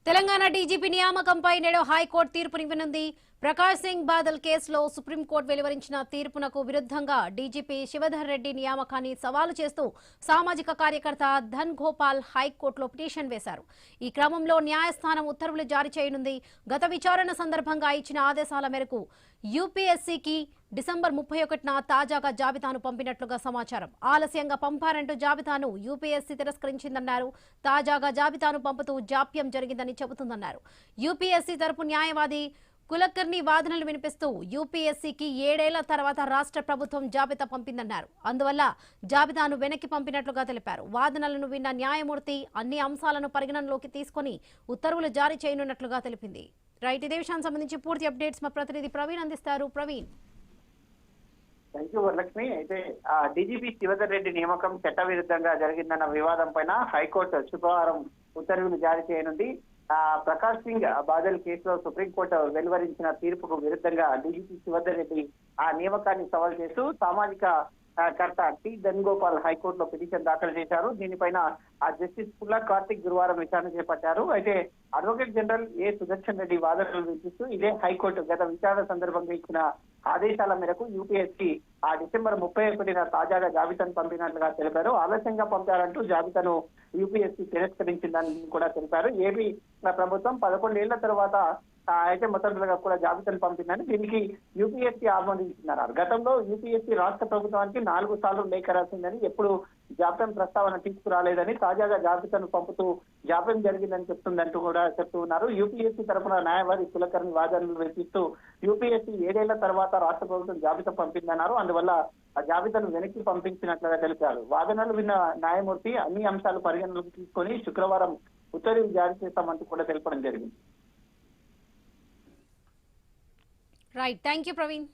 Telangana DGP నియామకంపై నేడు high court తీర్పునివ్వనుంది. Prakash Singh Badal కేసులో supreme court వెలువరించిన తీర్పునకు విరుద్ధంగా డీజీపీ శివధర్ రెడ్డి నియామకాన్ని సవాలు చేస్తూ సామాజిక కార్యకర్త ధన్ గోపాల్ హైకోర్టులో పిటిషన్ వేశారు. ఈ క్రమంలో న్యాయస్థానం ఉత్తర్వులు జారీ చేయనుంది. గత విచారణ సందర్భంగా ఇచ్చిన ఆదేశాల మేరకు యూపీఎస్సీకి డిసెంబర్ 31న తాజాగా జాబితాను పంపినట్లుగా సమాచారం. ఆలస్యంగా పంపారంటూ జాబితాను యూపీఎస్సీ తిరస్కరించిందన్నారు. తాజాగా జాబితాను పంపుతూ జాప్యం జరిగిందని చెబుతుందన్నారు. యూపీఎస్సీ తరపు న్యాయవాది కులకర్ణి వాదనలు వినిపిస్తూ యూపీఎస్సీకి 7 ఏళ్ల తర్వాత రాష్ట్ర ప్రభుత్వం జాబితా పంపిందన్నారు. అందువల్ల జాబితాను వెనక్కి పంపినట్లుగా తెలిపారు. వాదనలను విన్న న్యాయమూర్తి అన్ని అంశాలను పరిగణనలోకి తీసుకుని ఉత్తర్వులు జారీ చేయనున్నట్లుగా తెలిపింది. రైట్, ఇదే విషయానికి సంబంధించి పూర్తి అప్డేట్స్ మా ప్రతినిధి ప్రవీణ్ అందిస్తారు. ప్రవీణ్. Thank you Varalakshmi. అయితే డీజీపీ శివధర్ రెడ్డి నియామకం చట్టవిరుద్ధంగా జరిగిందన్న వివాదం పైన హైకోర్టు శుక్రవారం ఉత్తర్వులు జారీ చేయనుంది. ప్రకాష్ సింగ్ బాదల్ కేసులో సుప్రీంకోర్టు వెలువరించిన తీర్పుకు విరుద్ధంగా డీజీపీ శివధర్ రెడ్డి ఆ నియామకాన్ని సవాల్ చేస్తూ సామాజిక కర్త టి ధన్ గోపాల్ హైకోర్టులో పిటిషన్ దాఖలు చేశారు. దీనిపైన జస్టిస్ పుల్లా కార్తిక్ గురువారం విచారణ చేపట్టారు. అయితే అడ్వకేట్ జనరల్ ఏ సుదర్శన్ రెడ్డి వాదనలు వినిపిస్తూ ఇదే హైకోర్టు గత విచారణ సందర్భంగా ఇచ్చిన ఆదేశాల మేరకు యూపీఎస్సీ డిసెంబర్ 31న తాజాగా జాబితాను పంపినట్లుగా తెలిపారు. ఆలస్యంగా పంపారంటూ జాబితాను యూపీఎస్సీ తిరస్కరించిందని కూడా తెలిపారు. ఏపీ ప్రభుత్వం 11 ఏళ్ల తర్వాత అయితే మొత్తంగా కూడా జాబితాను పంపిందని దీనికి యూపీఎస్సీ ఆమోదించినారు. గతంలో యూపీఎస్సీ రాష్ట్ర ప్రభుత్వానికి 4 సార్లు లేఖ రాసిందని, ఎప్పుడు జాప్యం ప్రస్తావన తీసుకురాలేదని, తాజాగా జాబితాను పంపుతూ జాప్యం జరిగిందని చెప్తుందంటూ కూడా చెప్తూ ఉన్నారు. యూపీఎస్సీ తరఫున న్యాయవాది కులకర్ణి వాదనలు వినిపిస్తూ యూపీఎస్సీ 7 ఏళ్ల తర్వాత రాష్ట్ర ప్రభుత్వం జాబితా పంపిందన్నారు. అందువల్ల ఆ జాబితాను వెనక్కి పంపించినట్లుగా తెలిపారు. వాదనలు విన్న న్యాయమూర్తి అన్ని అంశాలు పరిగణలోకి తీసుకొని శుక్రవారం ఉత్తర్వులు జారీ చేస్తామంటూ కూడా తెలపడం జరిగింది. Right, thank you Praveen.